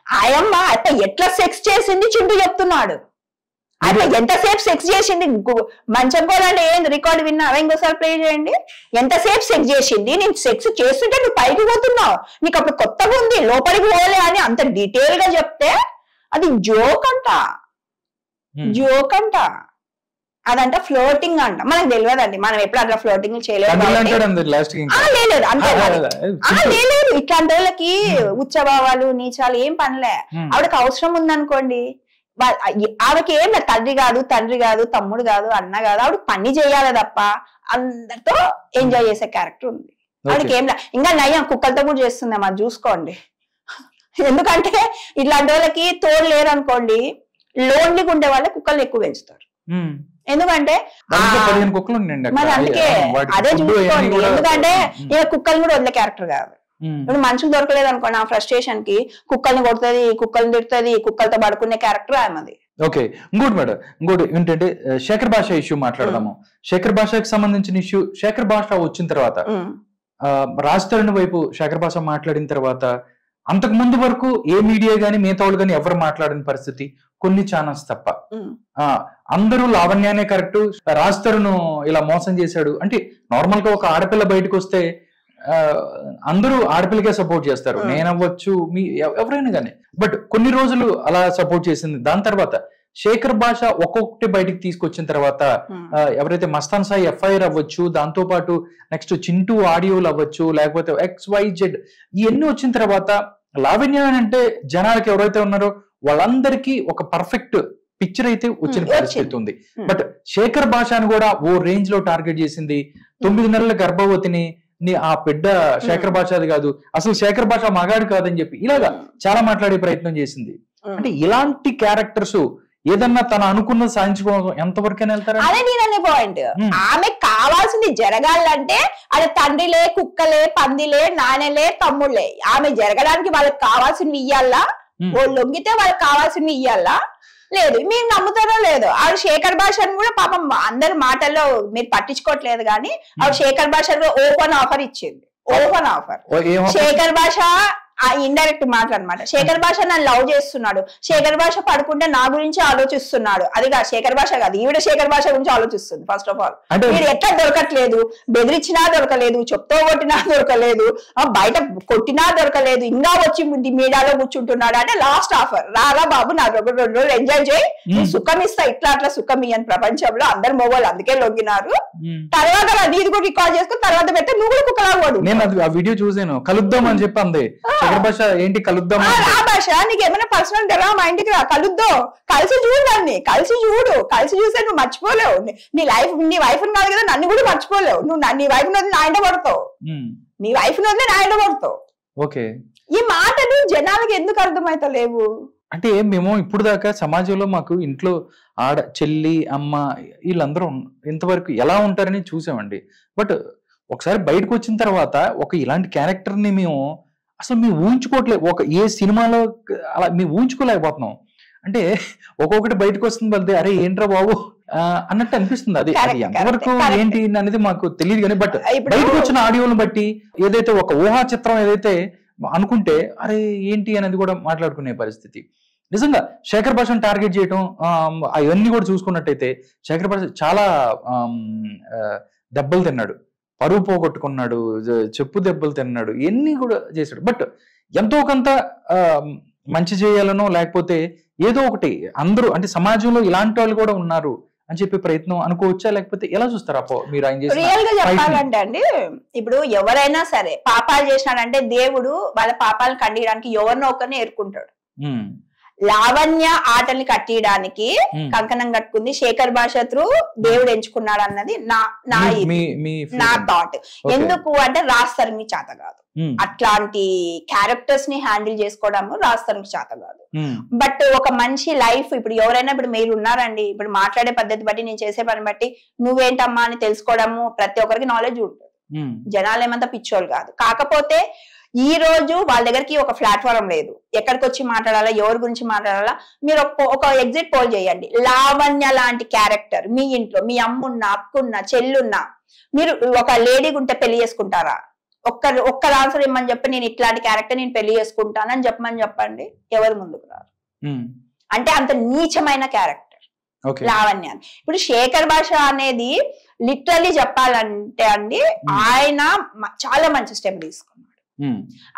ఆయమ్మ అప్ప ఎట్లా సెక్స్ చేసింది చింటూ చెప్తున్నాడు. అప్ప ఎంతసేపు సెక్స్ చేసింది, మంచం కూడా అంటే ఏంది రికార్డు విన్నావా? ఇంకోసారి ప్లే చేయండి. ఎంతసేపు సెక్స్ చేసింది, నేను సెక్స్ చేస్తుంటే నువ్వు పైకి పోతున్నావు, నీకు అప్పుడు కొత్తగా ఉంది లోపలికి పోలే అని అంత డీటెయిల్ గా చెప్తే అది జోక్ అంట, జోక్ అంట. అదంట ఫ్లోటింగ్ అంట. మనకు తెలియదండి, మనం ఎప్పుడు అట్లా ఫ్లోటింగ్ చేయలేదు. లేదు అంతే లేదు. ఇట్లాంటి వాళ్ళకి ఉచ్చభావాలు నీచాలు ఏం పనిలే. ఆవిడకి అవసరం ఉందనుకోండి, ఆవిడకి ఏం లేదు, తండ్రి కాదు తమ్ముడు కాదు అన్న కాదు, ఆవిడ పని చేయాలి తప్ప అందరితో ఎంజాయ్ చేసే క్యారెక్టర్ ఉంది ఆవిడకి. ఏం లేదు. ఇంకా నయ్యం కుక్కలతో కూడా చేస్తుందేమో అది చూసుకోండి. ఎందుకంటే ఇట్లాంటి వాళ్ళకి తోడు లేరు అనుకోండి, లోన్లీగా ఉండే వాళ్ళే కుక్కలు ఎక్కువ పెంచుతారు. ఎందుకంటే మరి అందుకే అదే చూసుకోండి. ఎందుకంటే ఇక కుక్కల్ని కూడా వదిలే క్యారెక్టర్ కాదు. ఇప్పుడు మనుషులు దొరకలేదు అనుకోండి, ఆ ఫ్రస్ట్రేషన్ కి కుక్కల్ని కొడుతుంది, కుక్కల్ని తిడుతుంది, కుక్కలతో పడుకునే క్యారెక్టర్ ఆమెది. ఓకే, ఇంకోటి మేడం, ఇంకోటి ఏంటంటే శేఖర్ భాష ఇష్యూ మాట్లాడదాము. శేఖర్ భాషకి సంబంధించిన ఇష్యూ, శేఖర్ భాష వచ్చిన తర్వాత రాజ్ తరుణ్ వైపు శేఖర్ భాష మాట్లాడిన తర్వాత అంతకు ముందు వరకు ఏ మీడియా గానీ మిగతా వాళ్ళు గానీ ఎవరు మాట్లాడిన పరిస్థితి, కొన్ని ఛానల్స్ తప్ప. అందరూ లావణ్యానే కరెక్ట్, రాజ్ తరుణ్ ఇలా మోసం చేశాడు అంటే నార్మల్ గా ఒక ఆడపిల్ల బయటకు వస్తే అందరూ ఆడపిల్లకే సపోర్ట్ చేస్తారు, నేనవ్వచ్చు మీ ఎవరైనా కానీ. బట్ కొన్ని రోజులు అలా సపోర్ట్ చేసింది. దాని తర్వాత శేఖర్ భాష ఒక్కొక్కటి బయటికి తీసుకొచ్చిన తర్వాత ఎవరైతే మస్తాన్ సాయి ఎఫ్ఐఆర్ అవ్వచ్చు, దాంతో పాటు నెక్స్ట్ చింటూ ఆడియోలు అవ్వచ్చు, లేకపోతే XYZ ఇవన్నీ వచ్చిన తర్వాత లావణ్య అంటే జనాలకి ఎవరైతే ఉన్నారో వాళ్ళందరికీ ఒక పర్ఫెక్ట్ పిక్చర్ అయితే వచ్చిన పరిస్థితి ఉంది. బట్ శేఖర్ భాషను కూడా ఓ రేంజ్ లో టార్గెట్ చేసింది. 9 నెలల గర్భవతిని ఆ బిడ్డ శేఖర్ భాష అది కాదు, అసలు శేఖర్ భాష మగాడు కాదని చెప్పి ఇలాగా చాలా మాట్లాడే ప్రయత్నం చేసింది. అంటే ఇలాంటి క్యారెక్టర్స్ ఏదన్నా తన అనుకున్న సాధించుకోవడం ఎంతవరకైనా వెళ్తారా? అదే నేననే పాయింట్. ఆమె కావాల్సింది జరగాలంటే అది తండ్రిలే, కుక్కలే, పందిలే, నాన్నలే, తమ్ముళ్ళే. ఆమె జరగడానికి వాళ్ళకి కావాల్సినవి ఇయ్యాలా, వాళ్ళు లొంగితే వాళ్ళకి కావాల్సినవి ఇయ్యాలా. లేదు, మీరు నమ్ముతారో లేదు, ఆవిడ శేఖర్ భాషను కూడా పాపం అందరి మాటల్లో మీరు పట్టించుకోవట్లేదు కానీ ఆవిడ శేఖర్ భాష ఓపెన్ ఆఫర్ ఇచ్చింది. Open offer. Shekhar Basha indirect మాట్లాడమాట. Shekhar భాష నన్ను లవ్ చేస్తున్నాడు, శేఖర్ భాష పడుకుంటే నా గురించి ఆలోచిస్తున్నాడు. అది కాదు శేఖర్ భాష కాదు, ఈవిడ శేఖర్ భాష గురించి ఆలోచిస్తుంది. ఫస్ట్ ఆఫ్ ఆల్ మీరు ఎట్లా దొరకట్లేదు, బెదిరించినా దొరకలేదు, చెప్తో కొట్టినా దొరకలేదు, బయట కొట్టినా దొరకలేదు, ఇంకా వచ్చి మీడియాలో కూర్చుంటున్నాడు అంటే లాస్ట్ ఆఫర్ రారా బాబు, నా 2 రోజులు ఎంజాయ్ చేయి, సుఖం ఇస్తా, ఇట్లా అట్లా సుఖం ఇయ్యని ప్రపంచంలో అందరు మొబైల్ అందుకే లొంగినారు. తర్వాత ఇది కూడా రికార్డ్ చేసుకుని తర్వాత పెడితే నువ్వు కూడా కుక్కలాగోడు. నేను ఆ వీడియో చూసాను, కలుద్దాం అని చెప్పి అంది. భాష ఏంటి కలుద్దాం, ఆ భాష నీకు ఏమైనా పర్సనల్ గా మా ఇంటికి రా, కలుద్దో, కలిసి చూడు, దాన్ని కలిసి చూడు, కలిసి చూస్తే నువ్వు మర్చిపోలేవు. నీ వైఫ్ కాదు కదా, నన్ను కూడా మర్చిపోలేవు. నువ్వు నీ వైఫ్ వదిలి నా ఇంట పడతావు, నీ వైఫ్ వదిలి నా ఇంట పడతావు. ఓకే, ఈ మాటలు జనాలకి ఎందుకు అర్థమైతే లేవు అంటే మేము ఇప్పుడు దాకా సమాజంలో మాకు ఇంట్లో చెల్లి అమ్మ వీళ్ళందరూ ఇంతవరకు ఎలా ఉంటారని చూసామండి. బట్ ఒకసారి బయటకు వచ్చిన తర్వాత ఒక ఇలాంటి క్యారెక్టర్ ని మేము అసలు మేము ఊహించుకోవట్లేదు. ఒక ఏ సినిమాలో అలా మేము ఊహించుకోలేకపోతున్నాం. అంటే ఒక్కొక్కటి బయటకు వస్తుంది వెళ్తే అరే ఏంట్రా బాబు అన్నట్టు అనిపిస్తుంది. అది ఎంతవరకు ఏంటి అనేది మాకు తెలియదు కానీ బట్ బయటకు వచ్చిన ఆడియోలను బట్టి ఏదైతే ఒక ఊహా చిత్రం ఏదైతే అనుకుంటే అరే ఏంటి అనేది కూడా మాట్లాడుకునే పరిస్థితి. నిజంగా శేఖర్ భాషను టార్గెట్ చేయటం అవన్నీ కూడా చూసుకున్నట్టయితే శేఖర్ భాష చాలా దెబ్బలు తిన్నాడు, పరువు పోగొట్టుకున్నాడు, చెప్పు దెబ్బలు తిన్నాడు, ఇవన్నీ కూడా చేశాడు. బట్ ఎంతో కొంత మంచి చేయాలనో లేకపోతే ఏదో ఒకటి అందరూ అంటే సమాజంలో ఇలాంటి వాళ్ళు కూడా ఉన్నారు అని చెప్పే ప్రయత్నం అనుకోవచ్చా, లేకపోతే ఎలా చూస్తారు అప్పో మీరు ఆయన చేసిన? రియల్ గా చెప్పాలంటే అండి, ఇప్పుడు ఎవరైనా సరే పాపాలు చేసినాడంటే దేవుడు వాళ్ళ పాపాలను ఖండించడానికి ఎవరినో ఒకరిని ఏర్కుంటాడు. లావణ్య ఆటల్ని కట్టియడానికి కంకణం కట్టుకుంది శేఖర్ భాష త్రూ దేవుడు ఎంచుకున్నాడు అన్నది నా థాట్. ఎందుకు అంటే రాస్తానికి చేత కాదు, అట్లాంటి క్యారెక్టర్స్ ని హ్యాండిల్ చేసుకోవడం రాస్తానికి చేత కాదు. బట్ ఒక మంచి లైఫ్ ఇప్పుడు ఎవరైనా ఇప్పుడు మీరు ఉన్నారండి, ఇప్పుడు మాట్లాడే పద్ధతి బట్టి నేను చేసే పని బట్టి నువ్వేంటమ్మా అని తెలుసుకోవడము ప్రతి ఒక్కరికి నాలెడ్జ్ ఉంటుంది. జనాలు ఏమంతా పిచ్చోళ్ళు కాదు. కాకపోతే ఈ రోజు వాళ్ళ దగ్గరికి ఒక ప్లాట్ఫారం లేదు, ఎక్కడికి వచ్చి మాట్లాడాలా, ఎవరి గురించి మాట్లాడాలా. మీరు ఒక ఎగ్జిట్ పోల్ చేయండి, లావణ్య లాంటి క్యారెక్టర్ మీ ఇంట్లో మీ అమ్మున్నా, అక్కున్నా, చెల్లున్నా, మీరు ఒక లేడీ ఉంటే పెళ్లి చేసుకుంటారా? ఒక్కరు ఆన్సర్ ఇమ్మని చెప్పి నేను ఇట్లాంటి క్యారెక్టర్ నేను పెళ్లి చేసుకుంటానని చెప్పండి, ఎవరు ముందుకు రారు. అంటే అంత నీచమైన క్యారెక్టర్ లావణ్య. ఇప్పుడు శేఖర్ భాష అనేది లిటరల్లీ చెప్పాలంటే అండి, ఆయన చాలా మంచి స్టెప్ తీసుకున్నాడు.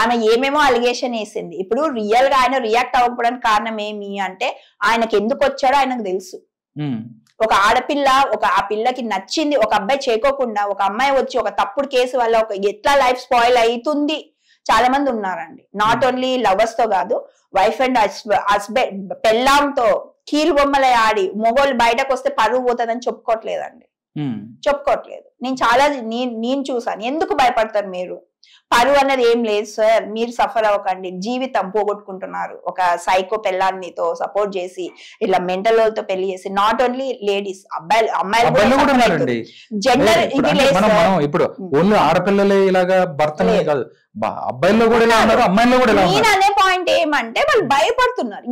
ఆమె ఏమేమో అలిగేషన్ వేసింది. ఇప్పుడు రియల్ గా ఆయన రియాక్ట్ అవ్వకపోవడానికి కారణం ఏమి అంటే, ఆయనకు ఎందుకు వచ్చాడో ఆయనకు తెలుసు. ఒక ఆడపిల్ల ఆ పిల్లకి నచ్చింది, ఒక అబ్బాయి చేయకోకుండా ఒక అమ్మాయి వచ్చి ఒక తప్పుడు కేసు వల్ల ఎట్లా లైఫ్ స్పాయిల్ అవుతుంది చాలా మంది ఉన్నారండి. నాట్ ఓన్లీ లవర్స్ తో కాదు, వైఫ్ అండ్ హస్బెండ్ పెళ్ళాంతో కీలు బొమ్మలే ఆడి మొగోళ్ళు బయటకు వస్తే పరువు పోతుందని చెప్పుకోవట్లేదండి, చెప్పుకోవట్లేదు. నేను చూసాను. ఎందుకు భయపడతారు మీరు? పరువు అనేది ఏం లేదు సార్, మీరు సఫర్ అవ్వకండి, జీవితం పోగొట్టుకుంటున్నారు. ఒక సైకో పెళ్ళాన్నితో సపోర్ట్ చేసి ఇలా మెంటల్ తో పెళ్లి చేసి, నాట్ ఓన్లీ లేడీస్, అబ్బాయిలు జెండర్ ఇది లేదు. ఇప్పుడు ఓన్లీ ఆడపిల్లలే ఇలాగా భర్తలే కాదు, అబ్బాయిల్లో కూడా ఇలా ఉన్నారు, అమ్మాయిల్లో కూడా ఇలా ఉన్నారు. నేను అనే పాయింట్ ఏమంటే వాళ్ళు భయపడుతున్నారు.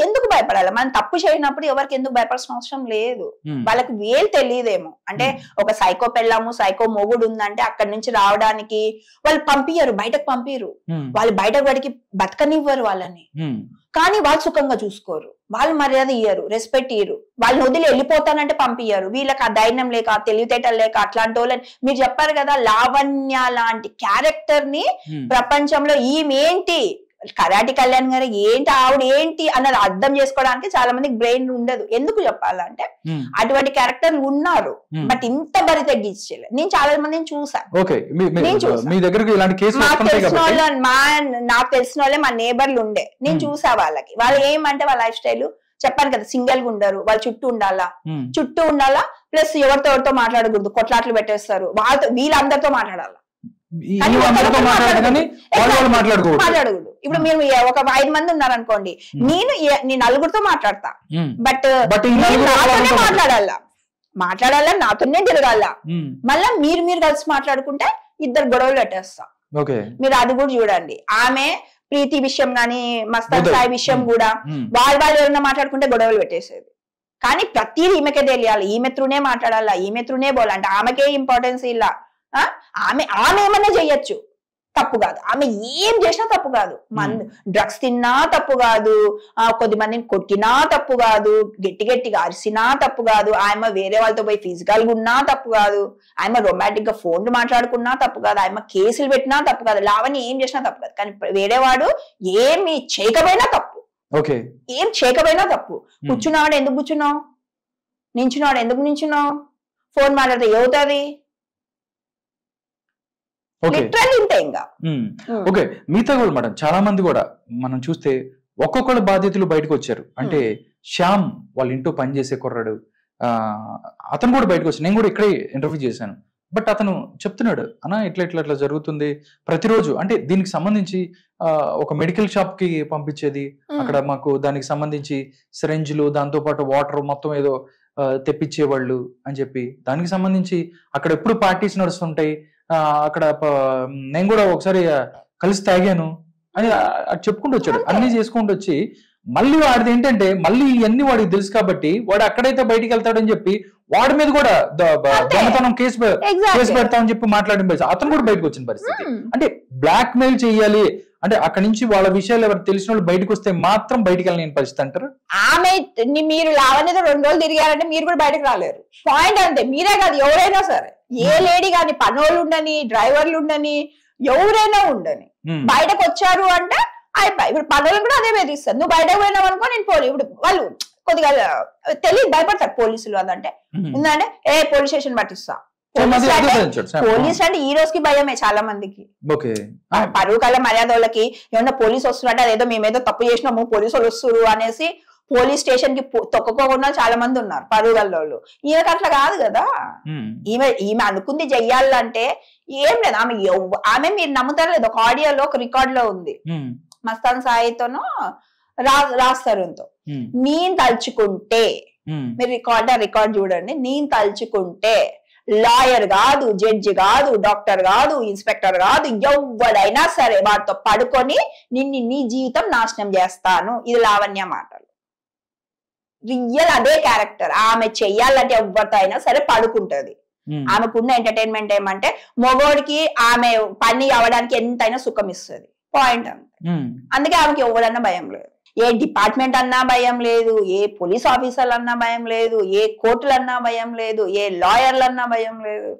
ఎందుకు భయపడాలి? మనం తప్పు చేయనప్పుడు ఎవరికి ఎందుకు భయపడాల్సిన అవసరం లేదు. వాళ్ళకి వేలు తెలియదేమో. అంటే ఒక సైకో పెళ్ళాము, సైకో మొగుడు ఉందంటే అక్కడి నుంచి రావడానికి వాళ్ళు పంపియరు, బయటకు పంపిరు. వాళ్ళు బయటకు వాడికి బతకనివ్వరు వాళ్ళని. కానీ వాళ్ళు సుఖంగా చూసుకోరు, వాళ్ళు మర్యాద ఇయ్యరు, రెస్పెక్ట్ ఇయ్యరు. వాళ్ళని వదిలి వెళ్ళిపోతానంటే పంపియ్యరు. వీళ్ళకి ఆ ధైర్యం లేక, తెలివితేటలు లేక అట్లాంటి వాళ్ళని మీరు చెప్పారు కదా, లావణ్య లాంటి క్యారెక్టర్ ని ప్రపంచంలో ఈమెంటి కరాటి కళ్యాణ్ గారు ఏంటి, ఆవిడ ఏంటి అన్నది అర్థం చేసుకోవడానికి చాలా మందికి బ్రెయిన్ ఉండదు. ఎందుకు చెప్పాలంటే అటువంటి క్యారెక్టర్లు ఉన్నారు, బట్ ఇంత బరి తగ్గించలేదు. నేను చాలా మందిని చూసాను. నాకు తెలిసిన వాళ్ళే మా నేబర్లు ఉండే, నేను చూసా వాళ్ళకి. వాళ్ళు ఏమంటే వాళ్ళ లైఫ్ స్టైల్ చెప్పాను కదా, సింగిల్ గా ఉండరు, వాళ్ళు చుట్టూ ఉండాలా, ప్లస్ ఎవరితో మాట్లాడకూడదు, కొట్లాట్లు పెట్టేస్తారు. వీళ్ళందరితో మాట్లాడాలా, మాట్లాడకూడదు. ఇప్పుడు మీరు ఒక 5 మంది ఉన్నారనుకోండి, నేను నలుగురితో మాట్లాడతా, బట్ నాతోనే మాట్లాడాలా, నాతోనే తిరగాల. మళ్ళా మీరు కలిసి మాట్లాడుకుంటే ఇద్దరు గొడవలు పెట్టేస్తా. మీరు అది కూడా చూడండి. ఆమె ప్రీతి విషయం గాని, మస్తాన్ సాయి విషయం కూడా వాళ్ళు ఎవరైనా మాట్లాడుకుంటే గొడవలు పెట్టేసేది. కానీ ప్రతిదీ ఈమెకే తెలియాలి, ఈమె త్రూనే మాట్లాడాలా, ఈమె త్రూనే పోవాలంటే ఆమెకే ఇంపార్టెన్స్ ఇలా. ఆమె ఏమన్నా చెయ్యొచ్చు, తప్పు కాదు. ఆమె ఏం చేసినా తప్పు కాదు. డ్రగ్స్ తిన్నా తప్పు కాదు, కొద్ది మందిని కొట్టినా తప్పు కాదు, గట్టిగా అరిసినా తప్పు కాదు, ఆమె వేరే వాళ్ళతో పోయి ఫిజికల్ గా ఉన్నా తప్పు కాదు, ఆమె రొమాంటిక్ గా ఫోన్లు మాట్లాడుకున్నా తప్పు కాదు, ఆమె కేసులు పెట్టినా తప్పు కాదు, లావణ్య ఏం చేసినా తప్పు కాదు. కానీ వేరేవాడు ఏమి చేయకపోయినా తప్పు, ఏం చేయకపోయినా తప్పు. కూర్చున్నావాడు ఎందుకు కూర్చున్నావు, నించున్నావాడు ఎందుకు నించున్నావు, ఫోన్ మాట్లాడితే ఏవుతుంది. ఓకే, మిగతా కూడా మేడం చాలా మంది కూడా మనం చూస్తే ఒక్కొక్కరు బాధ్యతలు బయటకు వచ్చారు. అంటే శ్యామ్ వాళ్ళ ఇంట్లో పనిచేసే కుర్రాడు, అతను కూడా బయటకు వచ్చాడు. నేను కూడా ఇక్కడే ఇంటర్వ్యూ చేశాను. బట్ అతను చెప్తున్నాడు, అన్నా ఇట్లా జరుగుతుంది ప్రతిరోజు. అంటే దీనికి సంబంధించి ఒక మెడికల్ షాప్ కి పంపించేది, అక్కడ మాకు దానికి సంబంధించి సిరంజ్లు, దాంతో పాటు వాటర్ మొత్తం ఏదో తెప్పించేవాళ్ళు అని చెప్పి, దానికి సంబంధించి అక్కడ ఎప్పుడు పార్టీస్ నడుస్తుంటాయి, అక్కడ నేను కూడా ఒకసారి కలిసి తాగాను అని చెప్పుకుంటూ వచ్చాడు. అన్ని చేసుకుంటూ వచ్చి మళ్ళీ వాడిది ఏంటంటే, మళ్ళీ ఇవన్నీ వాడికి తెలుసు కాబట్టి వాడు అక్కడైతే బయటికి వెళ్తాడని చెప్పి వాడి మీద కూడా దొంగతనం కేసు పెడతామని చెప్పి మాట్లాడిన పరిస్థితి, అతను కూడా బయటకు వచ్చిన పరిస్థితి. అంటే బ్లాక్ మెయిల్ చెయ్యాలి అంటే అక్కడి నుంచి వాళ్ళ విషయాలు ఎవరు తెలిసిన వాళ్ళు బయటకు వస్తే మాత్రం బయటికి వెళ్ళని పరిస్థితి అంటారు. ఆమె మీరు లావణ్యతో 2 రోజులు తిరిగారంటే మీరు కూడా బయటకు రాలేరు. పాయింట్ అంతే. మీరే కాదు, ఎవరైనా సరే, ఏ లేడీ కానీ, పనోళ్ళు ఉండని, డ్రైవర్లు ఉండని, ఎవరైనా ఉండని, బయటకు వచ్చారు అంటే అయిపోయి. ఇప్పుడు పనులు కూడా అదే బెదిరిస్తారు. నువ్వు బయటకు పోయినావు అనుకో నేను పోలీ. ఇప్పుడు వాళ్ళు కొద్దిగా తెలియదు, భయపడతారు పోలీసులు. అదంటే ఉందంటే పోలీస్ స్టేషన్ పట్టిస్తా. పోలీస్ అంటే ఈ రోజుకి భయమే చాలా మందికి. పరువు కళ్ళ మర్యాద వాళ్ళకి ఏమన్నా పోలీసు వస్తున్నట్టే, అదేదో మేమేదో తప్పు చేసినాము పోలీసు వాళ్ళు వస్తున్నారు అనేసి పోలీస్ స్టేషన్ కి తొక్కకోకుండా చాలా మంది ఉన్నారు పరువు గల్ల వాళ్ళు. ఈమెకి అట్లా కాదు కదా. ఈమె అనుకుంది చెయ్యాలంటే ఏం లేదు. ఆమె మీరు నమ్ముతారు లేదు, ఒక ఆడియోలో ఒక రికార్డ్ లో ఉంది, మస్తాన్ సాయితోనూ రాస్తారు ఎంతో. నేను తలుచుకుంటే, మీరు రికార్డ్ చూడండి, నేను తలుచుకుంటే లాయర్ కాదు, జడ్జి కాదు, డాక్టర్ కాదు, ఇన్స్పెక్టర్ కాదు, ఎవడైనా సరే వాటితో పడుకొని నీ జీవితం నాశనం చేస్తాను. ఇది లావణ్య మాటలు. రియల్ అదే క్యారెక్టర్. ఆమె చెయ్యాలంటే ఎవరితో అయినా సరే పడుకుంటది. ఆమెకున్న ఎంటర్టైన్మెంట్ ఏమంటే మొగోడికి ఆమె పని అవ్వడానికి ఎంతైనా సుఖం ఇస్తుంది, పాయింట్ అంతే. అందుకే ఆమెకి ఎవరన్నా భయం లేదు, ఏ డిపార్ట్మెంట్ అన్నా భయం లేదు, ఏ పోలీస్ ఆఫీసర్లు అన్నా భయం లేదు, ఏ కోర్టులు అన్నా భయం లేదు, ఏ లాయర్లు అన్నా భయం లేదు.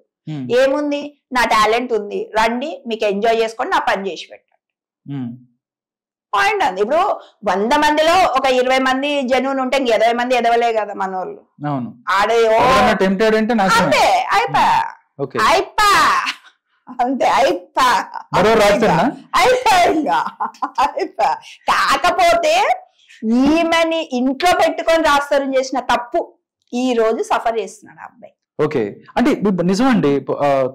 ఏముంది, నా టాలెంట్ ఉంది, రండి మీకు ఎంజాయ్ చేసుకొని నా పని చేసి పెట్టండి, పాయింట్ అంది. ఇప్పుడు 100 మందిలో ఒక 20 మంది జెన్యూన్ ఉంటే 20 మంది ఎదవలే కదా మన వాళ్ళు. ఆడే అంతే అయిపా అంతే అయిపా అయిపా. కాకపోతే ఈమెని ఇంట్లో పెట్టుకొని రాస్తారని చేసిన తప్పు ఈ రోజు సఫర్ చేస్తున్నాడు ఆ అబ్బాయి. ఓకే, అంటే నిజమండి,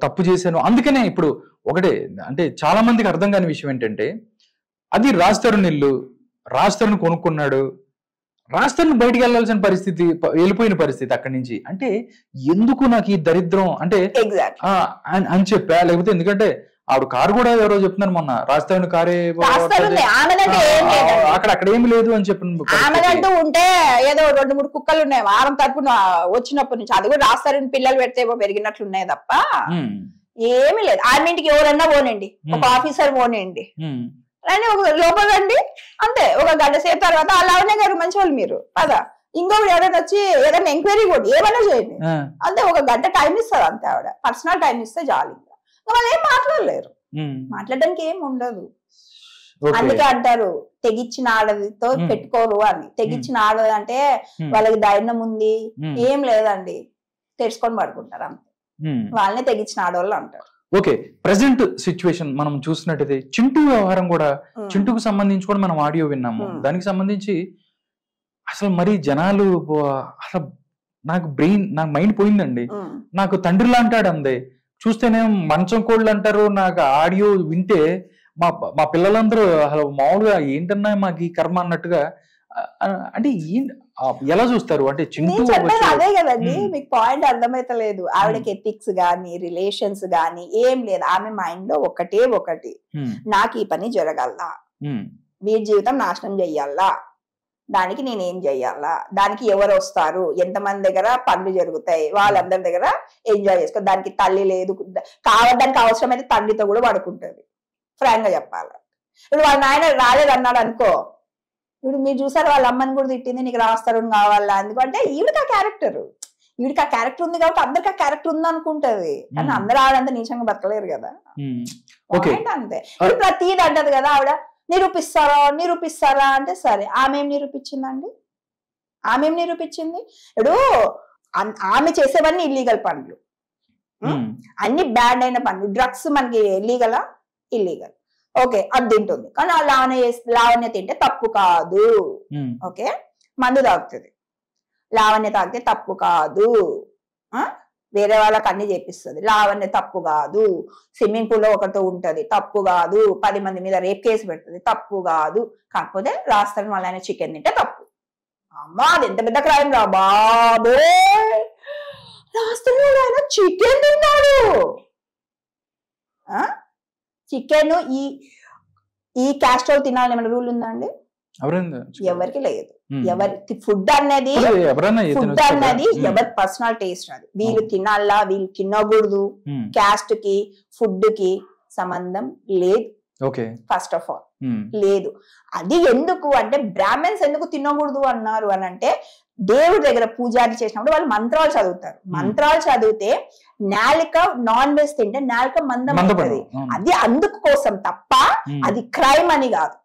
తప్పు చేశాను అందుకనే. ఇప్పుడు ఒకటే అంటే చాలా మందికి అర్థం కాని విషయం ఏంటంటే, అది రాజ్ తరుణ్ ఇల్లు, రాజ్ తరుణ్ కొనుక్కున్నాడు, రాజ్ తరుణ్ బయటికి వెళ్ళాల్సిన పరిస్థితి, వెళ్ళిపోయిన పరిస్థితి అక్కడి నుంచి. అంటే ఎందుకు నాకు ఈ దరిద్రం అంటే అని చెప్పా, లేకపోతే ఎందుకంటే ఆవిడ కారు కూడా ఎవరో చెప్తున్నారు మొన్న, రాజ్ తరుణ్ కారే అక్కడ ఏమి లేదు అని చెప్పి. ఆమెదంటూ ఉంటే ఏదో 2-3 కుక్కలు ఉన్నాయి వారం తరపున వచ్చినప్పటి నుంచి, అది కూడా రాజ్ తరుణ్ పిల్లలు పెడితే పెరిగినట్లు ఉన్నాయి తప్ప ఏమీ లేదు. ఆమె ఇంటికి ఎవరన్నా పోనండి, ఒక ఆఫీసర్ పోనండి, రండి ఒక లోపల రండి అంతే. ఒక గంట సేపు తర్వాత అలానే గారు మంచి వాళ్ళు మీరు పదా, ఇంకొకటి ఎవరైనా వచ్చి ఏదైనా ఎంక్వైరీ కూడా ఏమైనా చేయండి అంతే. ఒక గంట టైం ఇస్తారు అంతే, ఆవిడ పర్సనల్ టైం ఇస్తే చాలు. వాళ్ళు ఏం మాట్లాడలేరు, మాట్లాడడానికి ఏం ఉండదు. అందుకే అంటారు తెగిచ్చిన ఆడదితో పెట్టుకోరు అని. తెగిచ్చిన ఆడది అంటే వాళ్ళకి ధైర్యం ఉంది ఏం లేదండి, తెరుచుకొని పడుకుంటారు అంతే, వాళ్ళనే తెగిచ్చిన ఆడవాళ్ళు అంటారు. ఓకే, ప్రెసెంట్ సిచ్యువేషన్ మనం చూసినట్టయితే చింటూ వ్యవహారం కూడా, చింటూకు సంబంధించి కూడా మనం ఆడియో విన్నాము. దానికి సంబంధించి అసలు మరి జనాలు అసలు నాకు మైండ్ పోయిందండి. నాకు తండ్రిలా అంటాడు అందే, చూస్తేనే మంచం కోళ్ళు అంటారు. నాకు ఆడియో వింటే మా పిల్లలందరూ అసలు మామూలుగా ఏంటన్నా మాకు ఈ కర్మ అన్నట్టుగా. అంటే ఎలా చూస్తారు అంటే చింటూ? అదే కదండి, మీకు పాయింట్ అర్థమైతలేదు. ఆవిడకి ఎథిక్స్ గానీ రిలేషన్స్ గానీ ఏం లేదు. ఆమె మైండ్ లో ఒకటి, నాకు ఈ పని జరగల్లా, వీడి జీవితం నాశనం చెయ్యాలా, దానికి నేనేం చెయ్యాలా, దానికి ఎవరు వస్తారు, ఎంతమంది దగ్గర పనులు జరుగుతాయి, వాళ్ళందరి దగ్గర ఎంజాయ్ చేసుకో. దానికి తల్లి లేదు, కావడానికి అవసరమైతే తండ్రితో కూడా పడుకుంటది. ఫ్రాంక్ గా చెప్పాలి. ఇప్పుడు వాళ్ళ నాయన రాలేదు అన్నాడు అనుకో, ఇప్పుడు మీరు చూసారు వాళ్ళ అమ్మని కూడా తిట్టింది, నీకు రాస్తారు కావాలా, ఎందుకంటే ఈవిడికి ఆ క్యారెక్టర్ ఉంది కాబట్టి అందరికి ఆ క్యారెక్టర్ ఉంది అనుకుంటది. కానీ అందరూ ఆవిడంతా నీచంగా బతకలేరు కదా, అంతే. ఇప్పుడు ప్రతిది అంటది కదా ఆవిడ, నిరూపిస్తారా అంటే సరే, ఆమె నిరూపించిందండి? ఇప్పుడు ఆమె చేసేవన్నీ ఇల్లీగల్ పనులు, అన్ని బ్యాడ్ అయిన పనులు. డ్రగ్స్ మనకి లీగలా? ఇల్లీగల్. ఓకే, అది తింటుంది కానీ ఆ లావణ్య తింటే తప్పు కాదు. ఓకే, మందు తాగుతుంది, లావణ్య తాగితే తప్పు కాదు. వేరే వాళ్ళకి అన్ని చేపిస్తుంది, లావణ్య తప్పు కాదు. స్విమ్మింగ్ పూల్ లో ఒకరితో ఉంటది, తప్పు కాదు. 10 మంది మీద రేప్ కేసు పెడుతుంది, తప్పు కాదు. కాకపోతే రాస్తాను వాళ్ళ ఆయన చికెన్ తింటే తప్పు. అమ్మా, అది ఎంత పెద్ద క్రైమ్ రా బాబే, రాస్తాను వాళ్ళ ఆయన చికెన్ తిన్నాడు. చికెన్ ఈ క్యాస్ట్రోల్ తినాలని ఏమైనా రూల్ ఉందా అండి? ఎవరికి లేదు. ఎవరి ఫుడ్ అన్నది ఎవరి పర్సనల్ టేస్ట్. అది వీళ్ళు తినాలా, వీళ్ళు తినకూడదు, క్యాస్ట్ కి ఫుడ్ కి సంబంధం లేదు. ఫస్ట్ ఆఫ్ ఆల్ లేదు. అది ఎందుకు అంటే బ్రాహ్మణ్స్ ఎందుకు తినకూడదు అన్నారు అని అంటే, దేవుడి దగ్గర పూజారి చేసినప్పుడు వాళ్ళు మంత్రాలు చదువుతారు. మంత్రాలు చదివితే నాలిక నాన్ వెజ్ తింటే నాలిక మందం అవుతుంది. అది అందుకు కోసం తప్ప అది క్రైమ్ అని కాదు.